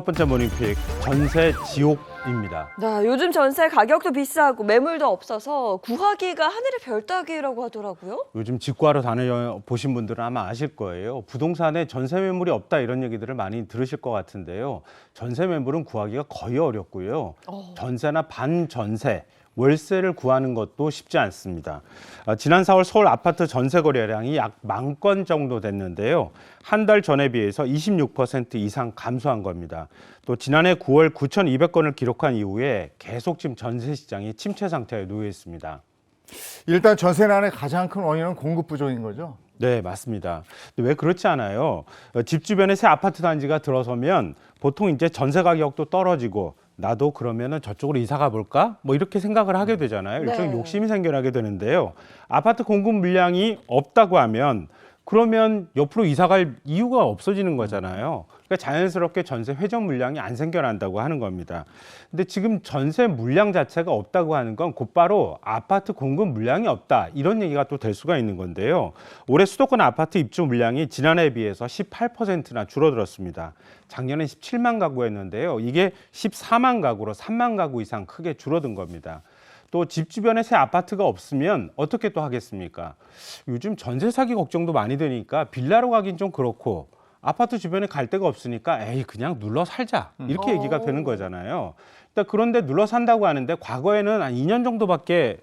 번째 모닝픽, 전세 지옥입니다. 네, 요즘 전세 가격도 비싸고 매물도 없어서 구하기가 하늘의 별 따기라고 하더라고요. 요즘 직구하러 다녀보신 분들은 아마 아실 거예요. 부동산에 전세 매물이 없다 이런 얘기들을 많이 들으실 것 같은데요. 전세 매물은 구하기가 거의 어렵고요. 전세나 반전세, 월세를 구하는 것도 쉽지 않습니다. 지난 4월 서울 아파트 전세 거래량이 약 10,000건 정도 됐는데요. 한 달 전에 비해서 26% 이상 감소한 겁니다. 또 지난해 9월 9,200건을 기록한 이후에 계속 지금 전세 시장이 침체 상태에 놓여 있습니다. 일단 전세난의 가장 큰 원인은 공급 부족인 거죠? 네, 맞습니다. 근데 왜 그렇지 않아요? 집 주변에 새 아파트 단지가 들어서면 보통 이제 전세 가격도 떨어지고 나도 그러면은 저쪽으로 이사 가볼까? 뭐 이렇게 생각을 하게 되잖아요. 일종의 네. 욕심이 생겨나게 되는데요. 아파트 공급 물량이 없다고 하면 그러면 옆으로 이사 갈 이유가 없어지는 거잖아요. 그러니까 자연스럽게 전세 회전 물량이 안 생겨난다고 하는 겁니다. 근데 지금 전세 물량 자체가 없다고 하는 건 곧바로 아파트 공급 물량이 없다 이런 얘기가 또 될 수가 있는 건데요. 올해 수도권 아파트 입주 물량이 지난해에 비해서 18%나 줄어들었습니다. 작년에 17만 가구였는데요. 이게 14만 가구로 3만 가구 이상 크게 줄어든 겁니다. 또 집 주변에 새 아파트가 없으면 어떻게 또 하겠습니까? 요즘 전세 사기 걱정도 많이 되니까 빌라로 가긴 좀 그렇고 아파트 주변에 갈 데가 없으니까 에이 그냥 눌러 살자 이렇게 얘기가 되는 거잖아요. 그런데 눌러 산다고 하는데 과거에는 한 2년 정도밖에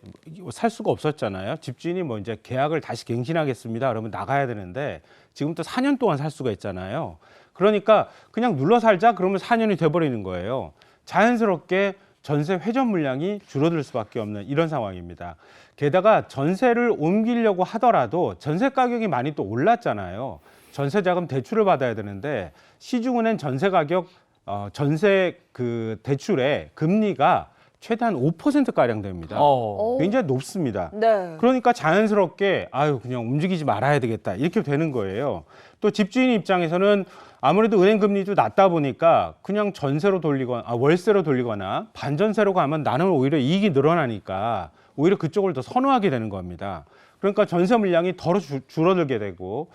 살 수가 없었잖아요. 집주인이 뭐 이제 계약을 다시 갱신하겠습니다. 그러면 나가야 되는데 지금 또 4년 동안 살 수가 있잖아요. 그러니까 그냥 눌러 살자 그러면 4년이 돼버리는 거예요. 자연스럽게 전세 회전 물량이 줄어들 수밖에 없는 이런 상황입니다. 게다가 전세를 옮기려고 하더라도 전세 가격이 많이 또 올랐잖아요. 전세 자금 대출을 받아야 되는데 시중은행 전세 가격 전세 그 대출의 금리가 최대 한 5%가량 됩니다. 굉장히 높습니다. 네. 그러니까 자연스럽게 아유 그냥 움직이지 말아야 되겠다 이렇게 되는 거예요. 또 집주인 입장에서는 아무래도 은행 금리도 낮다 보니까 그냥 전세로 돌리거나 월세로 돌리거나 반전세로 가면 나는 오히려 이익이 늘어나니까 오히려 그쪽을 더 선호하게 되는 겁니다. 그러니까 전세 물량이 더 줄어들게 되고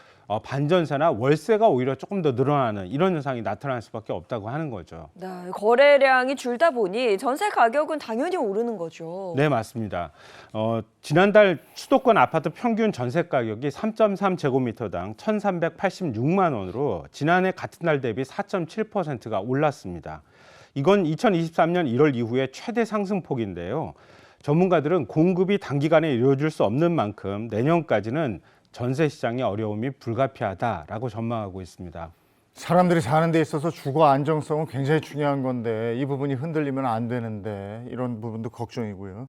반전세나 월세가 오히려 조금 더 늘어나는 이런 현상이 나타날 수밖에 없다고 하는 거죠. 네, 거래량이 줄다 보니 전세 가격은 당연히 오르는 거죠. 네, 맞습니다. 지난달 수도권 아파트 평균 전세 가격이 3.3제곱미터당 1,386만 원으로 지난해 같은 날 대비 4.7%가 올랐습니다. 이건 2023년 1월 이후에 최대 상승폭인데요. 전문가들은 공급이 단기간에 이루어질 수 없는 만큼 내년까지는 전세 시장의 어려움이 불가피하다라고 전망하고 있습니다. 사람들이 사는 데 있어서 주거 안정성은 굉장히 중요한 건데 이 부분이 흔들리면 안 되는데 이런 부분도 걱정이고요.